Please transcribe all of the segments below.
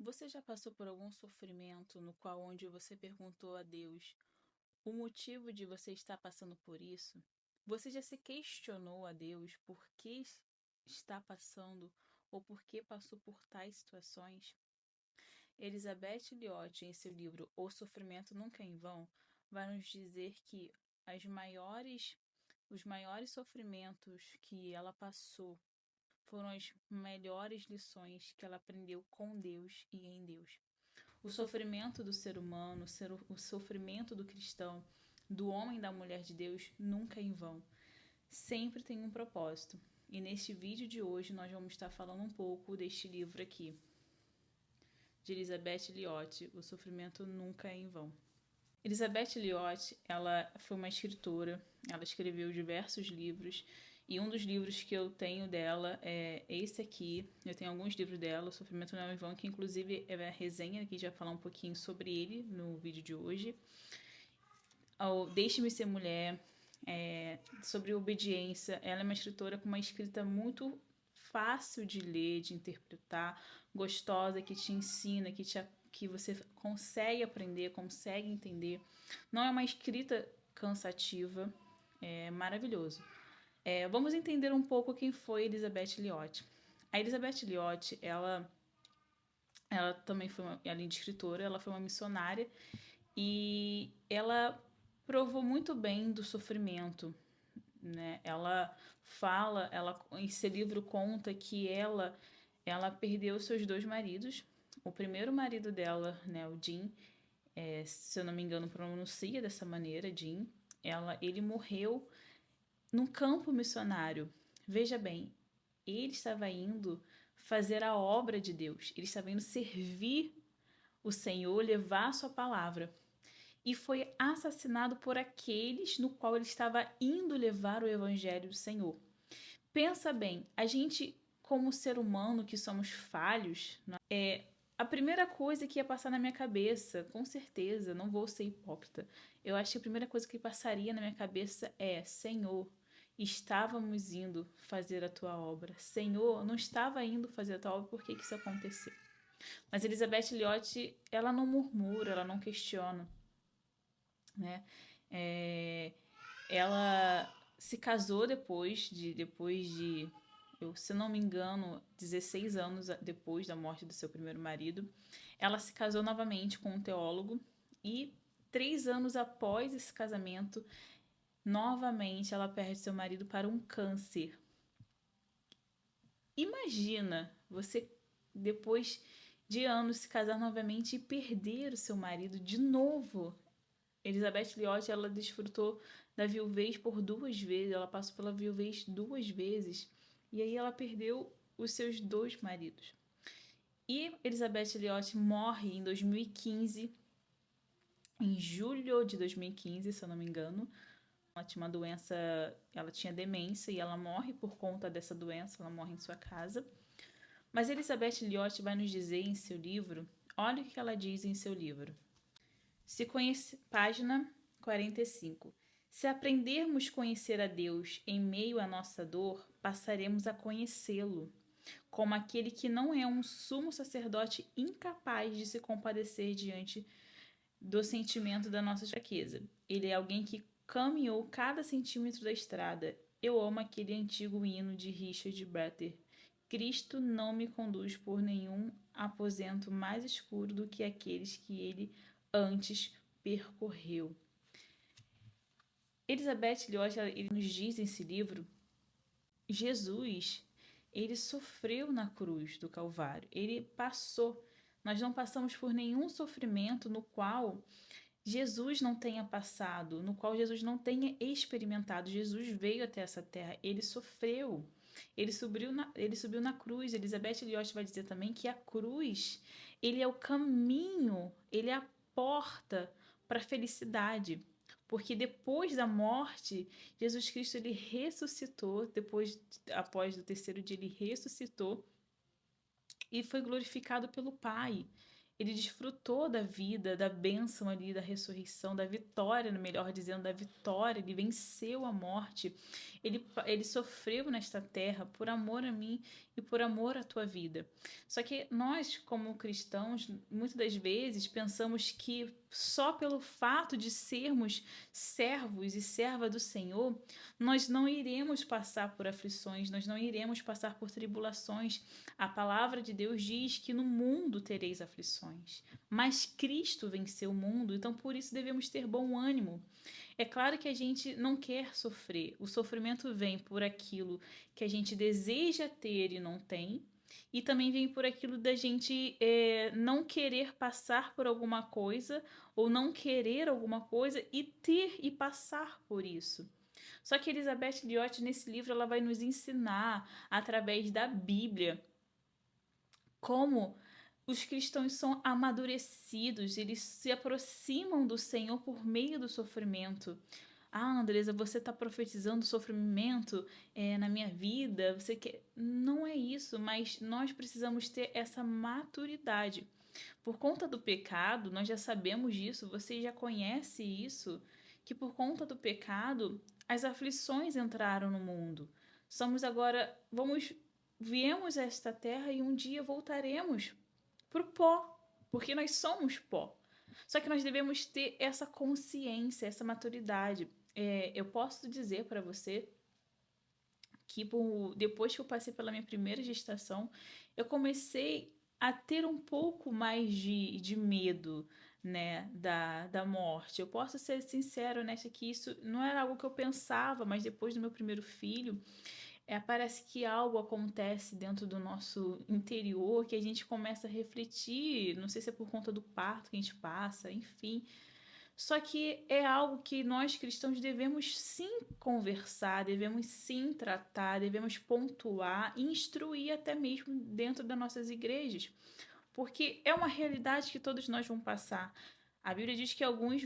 Você já passou por algum sofrimento no qual onde você perguntou a Deus o motivo de você estar passando por isso? Você já se questionou a Deus por que está passando ou por que passou por tais situações? Elizabeth Liotte, em seu livro O Sofrimento Nunca é em Vão, vai nos dizer que os maiores sofrimentos que ela passou foram as melhores lições que ela aprendeu com Deus e em Deus. O sofrimento do ser humano, o sofrimento do cristão, do homem e da mulher de Deus, nunca é em vão. Sempre tem um propósito. E neste vídeo de hoje nós vamos estar falando um pouco deste livro aqui, de Elizabeth Liotte, O Sofrimento Nunca é em Vão. Elizabeth Liotte, ela foi uma escritora, ela escreveu diversos livros, e um dos livros que eu tenho dela é esse aqui. Eu tenho alguns livros dela, O Sofrimento Não é em Vão, que inclusive é a resenha, que a gente vai falar um pouquinho sobre ele no vídeo de hoje. Deixe-me Ser Mulher, sobre obediência. Ela é uma escritora com uma escrita muito fácil de ler, de interpretar, gostosa, que te ensina, que você consegue aprender, consegue entender. Não é uma escrita cansativa, é maravilhoso. Vamos entender um pouco quem foi Elizabeth Liotte. A Elizabeth Liotte, ela também foi, além de escritora, ela foi uma missionária e ela provou muito bem do sofrimento, né? Em seu livro conta que ela perdeu seus dois maridos. O primeiro marido dela, né, o Jim, se eu não me engano, pronuncia dessa maneira, Jim. Ele morreu num campo missionário. Veja bem, ele estava indo fazer a obra de Deus. Ele estava indo servir o Senhor, levar a sua palavra. E foi assassinado por aqueles no qual ele estava indo levar o evangelho do Senhor. Pensa bem, a gente, como ser humano que somos falhos, a primeira coisa que ia passar na minha cabeça, com certeza, não vou ser hipócrita, eu acho que a primeira coisa que passaria na minha cabeça é: Senhor, estávamos indo fazer a tua obra. Senhor, não estava indo fazer a tua obra, por que isso aconteceu? Mas Elizabeth Liotte, ela não murmura, ela não questiona, né? É, ela se casou depois de, se não me engano, 16 anos depois da morte do seu primeiro marido. Ela se casou novamente com um teólogo e 3 anos após esse casamento, novamente ela perde seu marido para um câncer. Imagina você, depois de anos, se casar novamente e perder o seu marido de novo. Elizabeth Liotte, ela desfrutou da viuvez por 2 vezes, ela passou pela viuvez 2 vezes, e aí ela perdeu os seus dois maridos. E Elizabeth Liotte morre em 2015, em julho de 2015, se eu não me engano. Ela tinha uma doença, ela tinha demência e ela morre por conta dessa doença, ela morre em sua casa. Mas Elizabeth Liotte vai nos dizer em seu livro, olha o que ela diz em seu livro. Página 45. Se aprendermos a conhecer a Deus em meio à nossa dor, passaremos a conhecê-lo, como aquele que não é um sumo sacerdote incapaz de se compadecer diante do sentimento da nossa fraqueza. Ele é alguém que caminhou cada centímetro da estrada. Eu amo aquele antigo hino de Richard Bretter. Cristo não me conduz por nenhum aposento mais escuro do que aqueles que ele antes percorreu. Elizabeth Liotte, ele nos diz nesse livro, Jesus, ele sofreu na cruz do Calvário, ele passou. Nós não passamos por nenhum sofrimento no qual Jesus não tenha passado, no qual Jesus não tenha experimentado. Jesus veio até essa terra, ele sofreu, ele subiu na cruz. Elizabeth Liotte vai dizer também que a cruz, ele é o caminho, ele é a porta para a felicidade. Porque depois da morte, Jesus Cristo ele ressuscitou, após o terceiro dia ele ressuscitou e foi glorificado pelo Pai. ele desfrutou da vida, da bênção ali, da ressurreição, da vitória, melhor dizendo, da vitória. Ele venceu a morte. Ele sofreu nesta terra por amor a mim e por amor à tua vida. Só que nós, como cristãos, muitas das vezes pensamos que só pelo fato de sermos servos e serva do Senhor, nós não iremos passar por aflições, nós não iremos passar por tribulações. A palavra de Deus diz que no mundo tereis aflições, mas Cristo venceu o mundo, então por isso devemos ter bom ânimo. É claro que a gente não quer sofrer, o sofrimento vem por aquilo que a gente deseja ter e não tem, e também vem por aquilo da gente não querer passar por alguma coisa ou não querer alguma coisa e ter e passar por isso. Só que Elizabeth Elliot, nesse livro, ela vai nos ensinar, através da Bíblia, como os cristãos são amadurecidos, eles se aproximam do Senhor por meio do sofrimento. Ah, Andresa, você está profetizando sofrimento na minha vida? Você quer... Não é isso, mas nós precisamos ter essa maturidade. Por conta do pecado, nós já sabemos disso, você já conhece isso, que por conta do pecado, as aflições entraram no mundo. Somos agora, viemos a esta terra e um dia voltaremos pro pó, porque nós somos pó. Só que nós devemos ter essa consciência, essa maturidade. Eu posso dizer para você que depois que eu passei pela minha primeira gestação, eu comecei a ter um pouco mais de medo, né, da morte. Eu posso ser sincero nessa que isso não era algo que eu pensava, mas depois do meu primeiro filho, parece que algo acontece dentro do nosso interior que a gente começa a refletir. Não sei se é por conta do parto que a gente passa, enfim. Só que é algo que nós cristãos devemos sim conversar, devemos sim tratar, devemos pontuar, instruir até mesmo dentro das nossas igrejas, porque é uma realidade que todos nós vamos passar. A Bíblia diz que alguns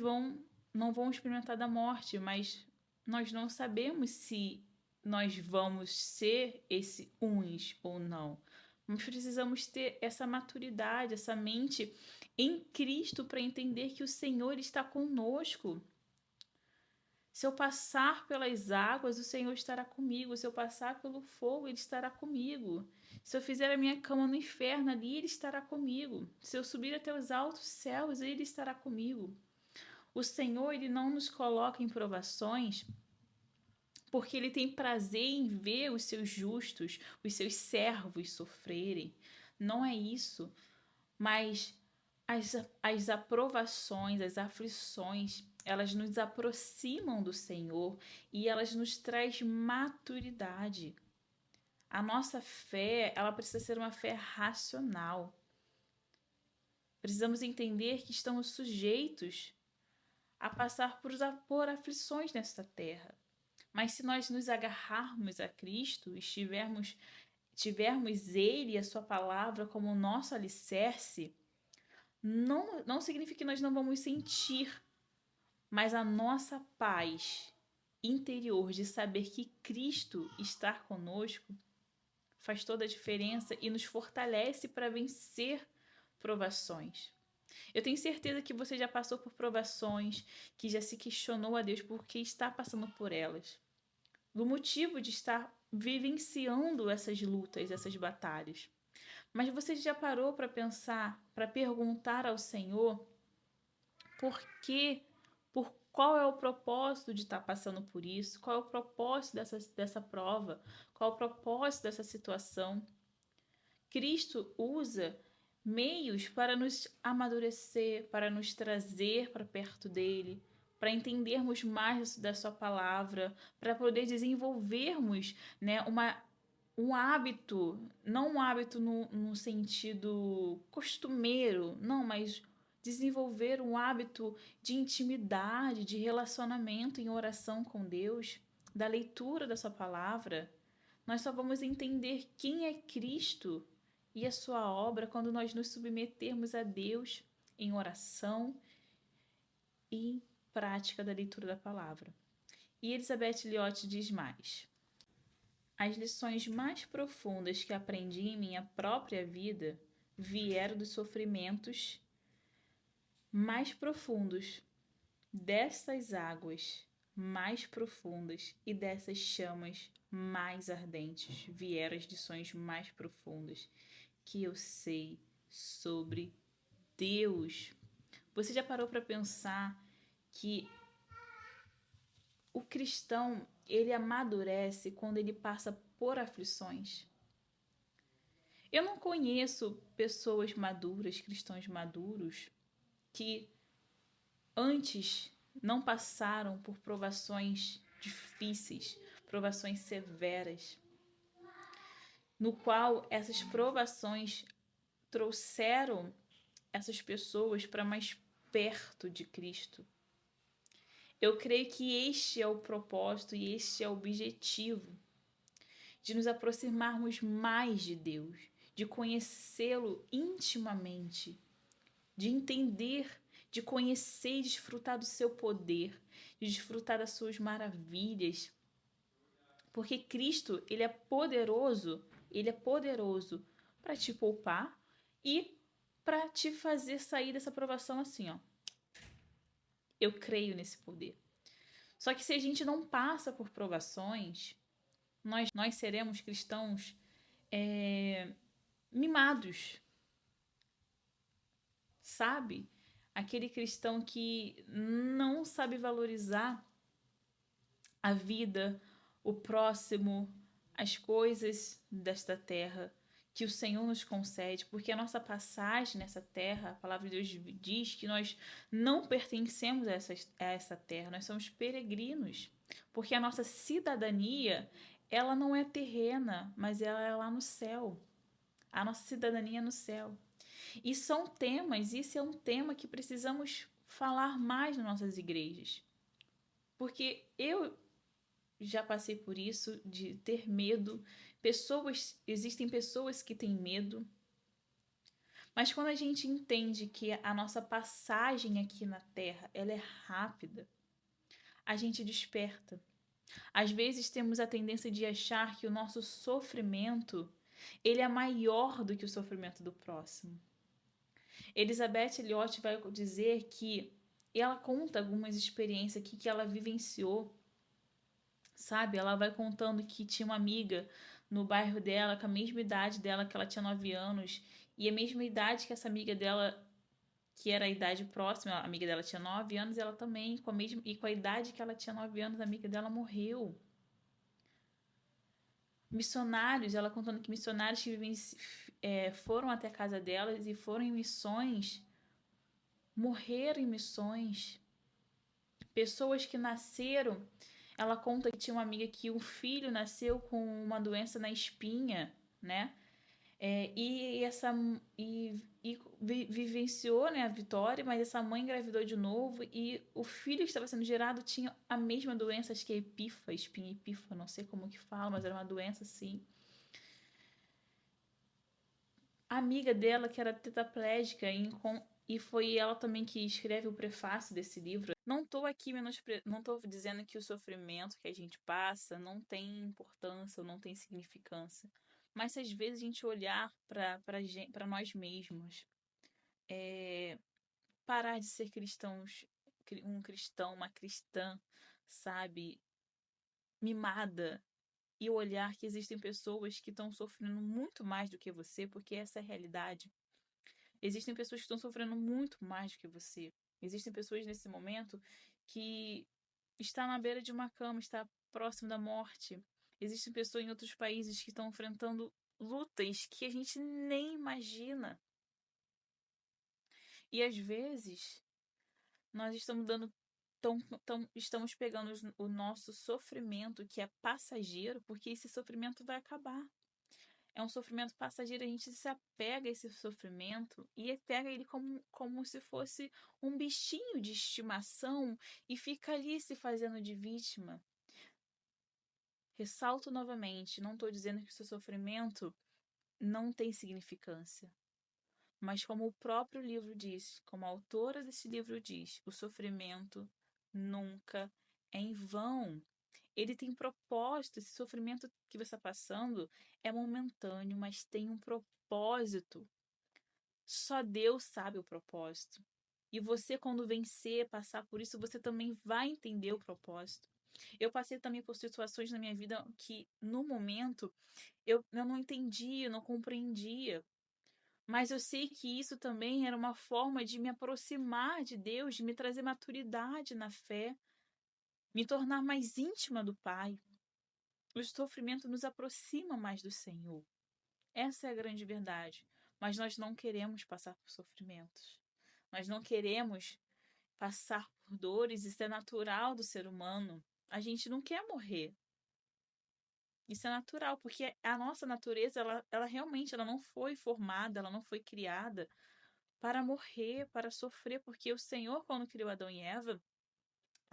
não vão experimentar da morte, mas nós não sabemos se nós vamos ser esse uns ou não. Nós precisamos ter essa maturidade, essa mente em Cristo para entender que o Senhor está conosco. Se eu passar pelas águas, o Senhor estará comigo. Se eu passar pelo fogo, Ele estará comigo. Se eu fizer a minha cama no inferno, ali Ele estará comigo. Se eu subir até os altos céus, Ele estará comigo. O Senhor, Ele não nos coloca em provações porque Ele tem prazer em ver os seus justos, os seus servos sofrerem. Não é isso. Mas as aprovações, as aflições, elas nos aproximam do Senhor e elas nos trazem maturidade. A nossa fé, ela precisa ser uma fé racional. Precisamos entender que estamos sujeitos a passar por aflições nesta terra. Mas se nós nos agarrarmos a Cristo, tivermos Ele e a sua palavra como nosso alicerce, não significa que nós não vamos sentir, mas a nossa paz interior de saber que Cristo está conosco faz toda a diferença e nos fortalece para vencer provações. Eu tenho certeza que você já passou por provações, que já se questionou a Deus porque está passando por elas, do motivo de estar vivenciando essas lutas, essas batalhas. Mas você já parou para pensar, para perguntar ao Senhor por qual é o propósito de estar passando por isso? Qual é o propósito dessa prova? Qual é o propósito dessa situação? Cristo usa meios para nos amadurecer, para nos trazer para perto dele, para entendermos mais da sua palavra, para poder desenvolvermos, né, um hábito, não um hábito no sentido costumeiro, não, mas desenvolver um hábito de intimidade, de relacionamento em oração com Deus, da leitura da sua palavra. Nós só vamos entender quem é Cristo e a sua obra quando nós nos submetermos a Deus em oração e em prática da leitura da palavra. E Elizabeth Elliot diz mais: as lições mais profundas que aprendi em minha própria vida vieram dos sofrimentos mais profundos, dessas águas mais profundas e dessas chamas mais ardentes, vieram as lições mais profundas que eu sei sobre Deus. Você já parou para pensar que o cristão, ele amadurece quando ele passa por aflições? Eu não conheço pessoas maduras, cristãos maduros, que antes não passaram por provações difíceis, provações severas, no qual essas provações trouxeram essas pessoas para mais perto de Cristo. Eu creio que este é o propósito e este é o objetivo de nos aproximarmos mais de Deus, de conhecê-lo intimamente, de entender, de conhecer e desfrutar do seu poder, de desfrutar das suas maravilhas. Porque Cristo, ele é poderoso para te poupar e para te fazer sair dessa provação assim, ó. Eu creio nesse poder. Só que se a gente não passa por provações, nós seremos cristãos mimados, sabe? Aquele cristão que não sabe valorizar a vida, o próximo, as coisas desta terra que o Senhor nos concede, porque a nossa passagem nessa terra, a palavra de Deus diz que nós não pertencemos a essa terra, nós somos peregrinos, porque a nossa cidadania, ela não é terrena, mas ela é lá no céu. A nossa cidadania é no céu. E são temas, isso é um tema que precisamos falar mais nas nossas igrejas. Porque eu já passei por isso de ter medo. Existem pessoas que têm medo, mas quando a gente entende que a nossa passagem aqui na Terra, ela é rápida, a gente desperta. Às vezes temos a tendência de achar que o nosso sofrimento, ele é maior do que o sofrimento do próximo. Elizabeth Elliot vai dizer que ela conta algumas experiências aqui que ela vivenciou, sabe? Ela vai contando que tinha uma amiga no bairro dela, com a mesma idade dela, que ela tinha 9 anos, e a mesma idade que essa amiga dela, que era a idade próxima, a amiga dela tinha 9 anos, e ela também, com a idade que ela tinha 9 anos, a amiga dela morreu. Missionários, ela contando que missionários que foram até a casa delas e foram em missões, morreram em missões. Pessoas que nasceram, ela conta que tinha uma amiga que o filho nasceu com uma doença na espinha, né? Vivenciou, né, a vitória, mas essa mãe engravidou de novo e o filho que estava sendo gerado tinha a mesma doença, acho que é espinha epifa, não sei como que fala, mas era uma doença assim. A amiga dela, que era tetraplégica, e foi ela também que escreve o prefácio desse livro. Não estou aqui não estou dizendo que o sofrimento que a gente passa não tem importância ou não tem significância. Mas se às vezes a gente olhar para nós mesmos, parar de ser cristãos, um cristão, uma cristã, sabe, mimada, e olhar que existem pessoas que estão sofrendo muito mais do que você, porque essa é a realidade. Existem pessoas que estão sofrendo muito mais do que você. Existem pessoas nesse momento que está na beira de uma cama, está próximo da morte. Existem pessoas em outros países que estão enfrentando lutas que a gente nem imagina. E às vezes nós estamos dando estamos pegando o nosso sofrimento, que é passageiro, porque esse sofrimento vai acabar. É um sofrimento passageiro, a gente se apega a esse sofrimento e pega ele como se fosse um bichinho de estimação e fica ali se fazendo de vítima. Ressalto novamente, não estou dizendo que o seu sofrimento não tem significância. Mas como o próprio livro diz, como a autora desse livro diz, o sofrimento nunca é em vão. Ele tem propósito. Esse sofrimento que você está passando é momentâneo, mas tem um propósito. Só Deus sabe o propósito. E você, quando vencer, passar por isso, você também vai entender o propósito. Eu passei também por situações na minha vida que, no momento, eu não entendia, eu não compreendia. Mas eu sei que isso também era uma forma de me aproximar de Deus, de me trazer maturidade na fé, me tornar mais íntima do Pai. O sofrimento nos aproxima mais do Senhor. Essa é a grande verdade. Mas nós não queremos passar por sofrimentos. Nós não queremos passar por dores. Isso é natural do ser humano. A gente não quer morrer. Isso é natural, porque a nossa natureza, ela realmente ela não foi formada, ela não foi criada para morrer, para sofrer, porque o Senhor, quando criou Adão e Eva,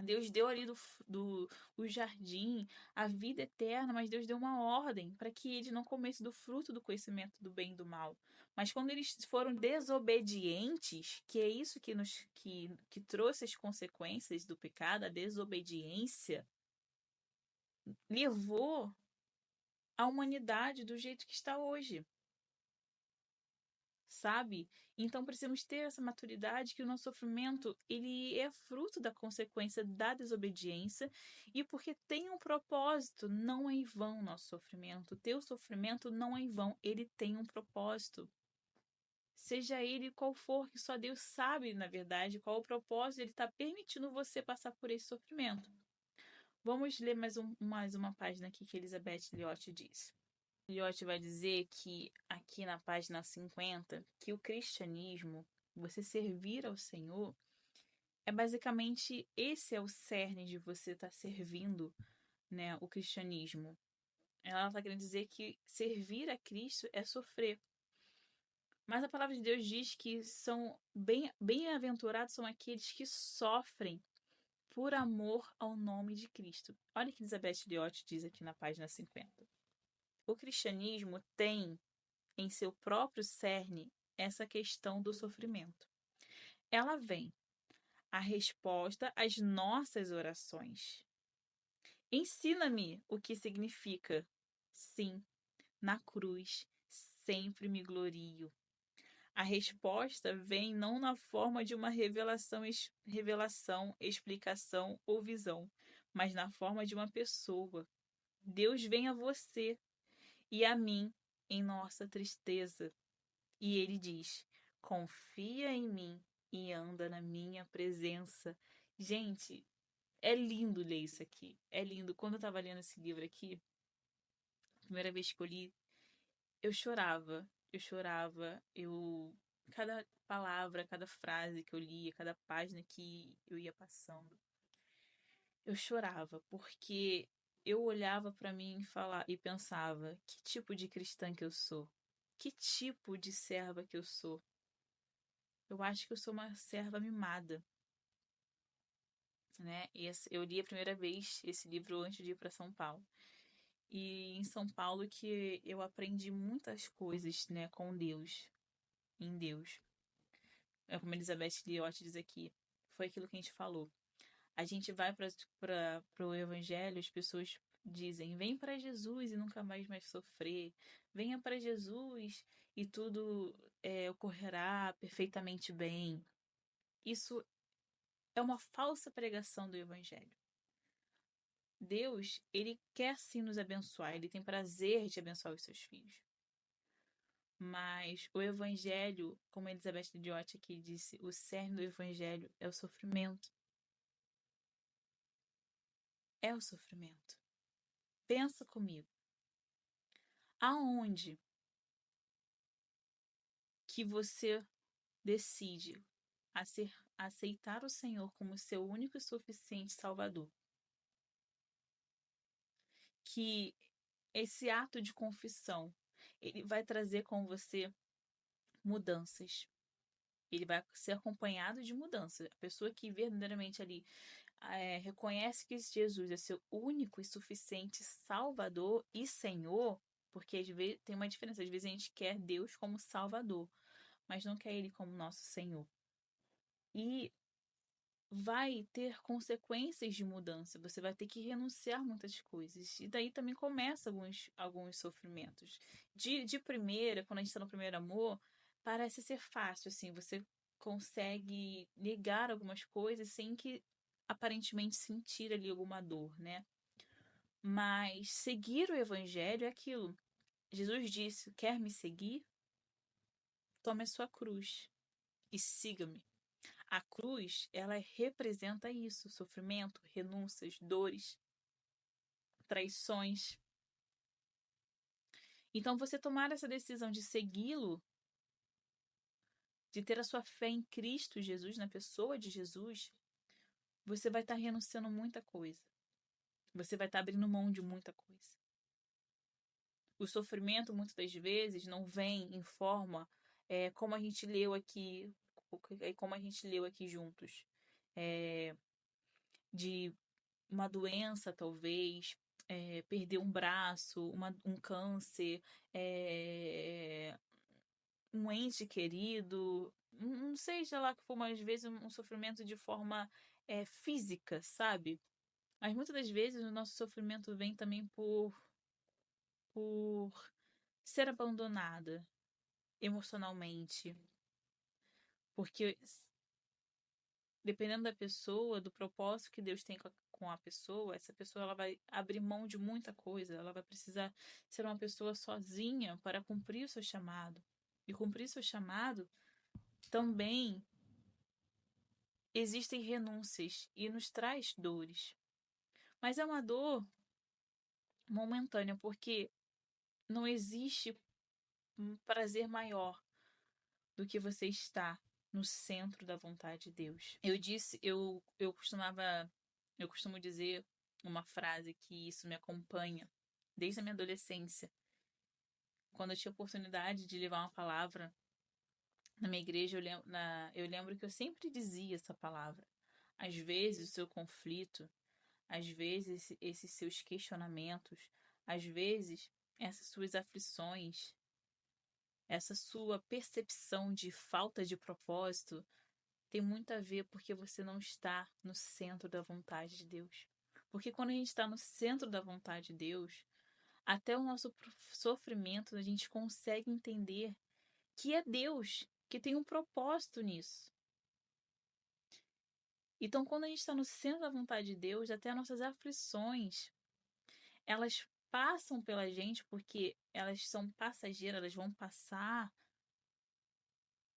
Deus deu ali do o jardim, a vida eterna, mas Deus deu uma ordem para que eles não comessem do fruto do conhecimento do bem e do mal. Mas quando eles foram desobedientes, que é isso que trouxe as consequências do pecado, a desobediência, levou a humanidade do jeito que está hoje. Sabe? Então precisamos ter essa maturidade que o nosso sofrimento, ele é fruto da consequência da desobediência e porque tem um propósito, não é em vão o nosso sofrimento. O teu sofrimento não é em vão, ele tem um propósito. Seja ele qual for, que só Deus sabe, na verdade, qual o propósito, ele está permitindo você passar por esse sofrimento. Vamos ler mais uma página aqui que Elizabeth Liotte diz. Liotte vai dizer que aqui na página 50 que o cristianismo, você servir ao Senhor, é basicamente esse é o cerne de você estar servindo, né, o cristianismo. Ela está querendo dizer que servir a Cristo é sofrer. Mas a palavra de Deus diz que são bem-aventurados são aqueles que sofrem por amor ao nome de Cristo. Olha o que Elizabeth Liotte diz aqui na página 50. O cristianismo tem em seu próprio cerne essa questão do sofrimento. Ela vem a resposta às nossas orações. Ensina-me o que significa. Sim, na cruz sempre me glorio. A resposta vem não na forma de uma revelação, explicação ou visão, mas na forma de uma pessoa. Deus vem a você e a mim em nossa tristeza. E ele diz: confia em mim e anda na minha presença. Gente, é lindo ler isso aqui. É lindo. Quando eu estava lendo esse livro aqui, a primeira vez que eu li, eu chorava. Eu chorava. Cada palavra, cada frase que eu lia, cada página que eu ia passando, eu chorava, porque eu olhava para mim e pensava: que tipo de cristã que eu sou? Que tipo de serva que eu sou? Eu acho que eu sou uma serva mimada, né? Eu li a primeira vez esse livro antes de ir para São Paulo. E em São Paulo que eu aprendi muitas coisas, né, com Deus, em Deus. É como Elizabeth Liotte diz aqui, foi aquilo que a gente falou. A gente vai para o Evangelho, as pessoas dizem: vem para Jesus e nunca mais sofrer. Venha para Jesus e tudo ocorrerá perfeitamente bem. Isso é uma falsa pregação do Evangelho. Deus, ele quer sim nos abençoar, ele tem prazer de abençoar os seus filhos. Mas o Evangelho, como Elizabeth Liotte aqui disse, o cerne do Evangelho é o sofrimento. É o sofrimento. Pensa comigo. Aonde que você decide aceitar o Senhor como seu único e suficiente Salvador? Que esse ato de confissão, ele vai trazer com você mudanças. Ele vai ser acompanhado de mudança. A pessoa que verdadeiramente ali reconhece que Jesus é seu único e suficiente Salvador e Senhor, porque às vezes tem uma diferença. Às vezes a gente quer Deus como Salvador, mas não quer Ele como nosso Senhor. E vai ter consequências de mudança. Você vai ter que renunciar a muitas coisas. E daí também começa alguns sofrimentos. De primeira, quando a gente está no primeiro amor, parece ser fácil, assim, você consegue negar algumas coisas sem que aparentemente sentir ali alguma dor, né? Mas seguir o evangelho é aquilo. Jesus disse: quer me seguir? Tome a sua cruz e siga-me. A cruz, ela representa isso: sofrimento, renúncias, dores, traições. Então, você tomar essa decisão de segui-lo, de ter a sua fé em Cristo Jesus, na pessoa de Jesus, você vai estar renunciando muita coisa. Você vai estar abrindo mão de muita coisa. O sofrimento, muitas das vezes, não vem em forma, como a gente leu aqui, como a gente leu aqui juntos, é, de uma doença, talvez, perder um braço, um câncer, é, um ente querido, não seja lá que for, mas às vezes um sofrimento de forma física, sabe? Mas muitas das vezes o nosso sofrimento vem também por ser abandonada emocionalmente. Porque dependendo da pessoa, do propósito que Deus tem com a pessoa, essa pessoa ela vai abrir mão de muita coisa, ela vai precisar ser uma pessoa sozinha para cumprir o seu chamado. E cumprir seu chamado também existem renúncias e nos traz dores. Mas é uma dor momentânea, porque não existe um prazer maior do que você estar no centro da vontade de Deus. Eu costumo dizer uma frase que isso me acompanha desde a minha adolescência. Quando eu tinha oportunidade de levar uma palavra na minha igreja, eu lembro que eu sempre dizia essa palavra. Às vezes o seu conflito, às vezes esses seus questionamentos, às vezes essas suas aflições, essa sua percepção de falta de propósito tem muito a ver porque você não está no centro da vontade de Deus. Porque quando a gente está no centro da vontade de Deus, até o nosso sofrimento a gente consegue entender que é Deus que tem um propósito nisso. Então, quando a gente está no centro da vontade de Deus, até as nossas aflições, elas passam pela gente porque elas são passageiras, elas vão passar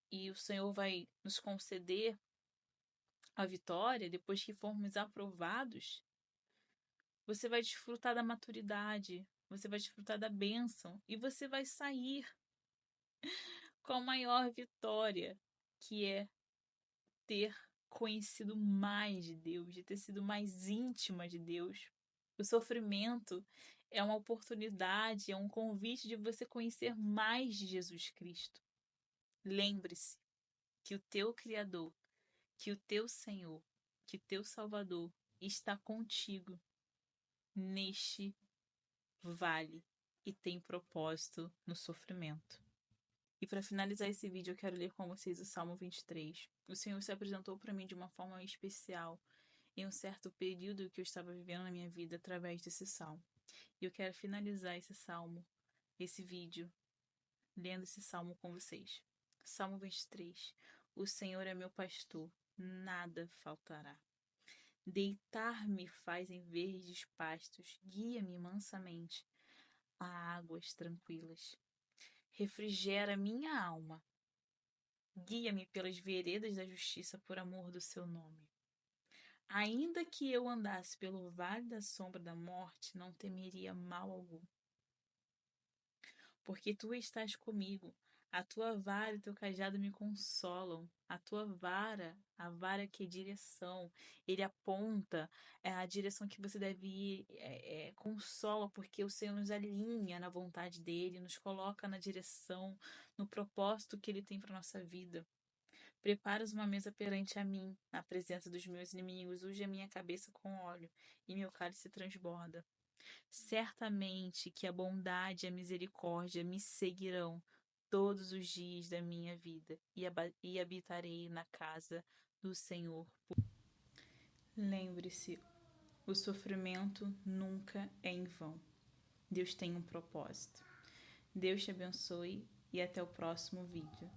e o Senhor vai nos conceder a vitória depois que formos aprovados. Você vai desfrutar da maturidade, você vai desfrutar da bênção e você vai sair com a maior vitória, que é ter conhecido mais de Deus, de ter sido mais íntima de Deus. O sofrimento é uma oportunidade, é um convite de você conhecer mais de Jesus Cristo. Lembre-se que o teu Criador, que o teu Senhor, que o teu Salvador está contigo neste vale e tem propósito no sofrimento. E para finalizar esse vídeo, eu quero ler com vocês o Salmo 23. O Senhor se apresentou para mim de uma forma especial em um certo período que eu estava vivendo na minha vida através desse salmo. E eu quero finalizar esse salmo, esse vídeo, lendo esse salmo com vocês. Salmo 23. O Senhor é meu pastor, nada faltará. Deitar-me faz em verdes pastos, guia-me mansamente a águas tranquilas. Refrigera minha alma. Guia-me pelas veredas da justiça por amor do seu nome. Ainda que eu andasse pelo vale da sombra da morte, não temeria mal algum. Porque tu estás comigo, a tua vara e o teu cajado me consolam. A tua vara, a vara que é direção, ele aponta a direção que você deve ir, consola, porque o Senhor nos alinha na vontade dele, nos coloca na direção, no propósito que ele tem para nossa vida. Preparas uma mesa perante a mim, na presença dos meus inimigos, unge a minha cabeça com óleo, e meu cálice transborda. Certamente que a bondade e a misericórdia me seguirão todos os dias da minha vida, e habitarei na casa do Senhor. Lembre-se, o sofrimento nunca é em vão. Deus tem um propósito. Deus te abençoe e até o próximo vídeo.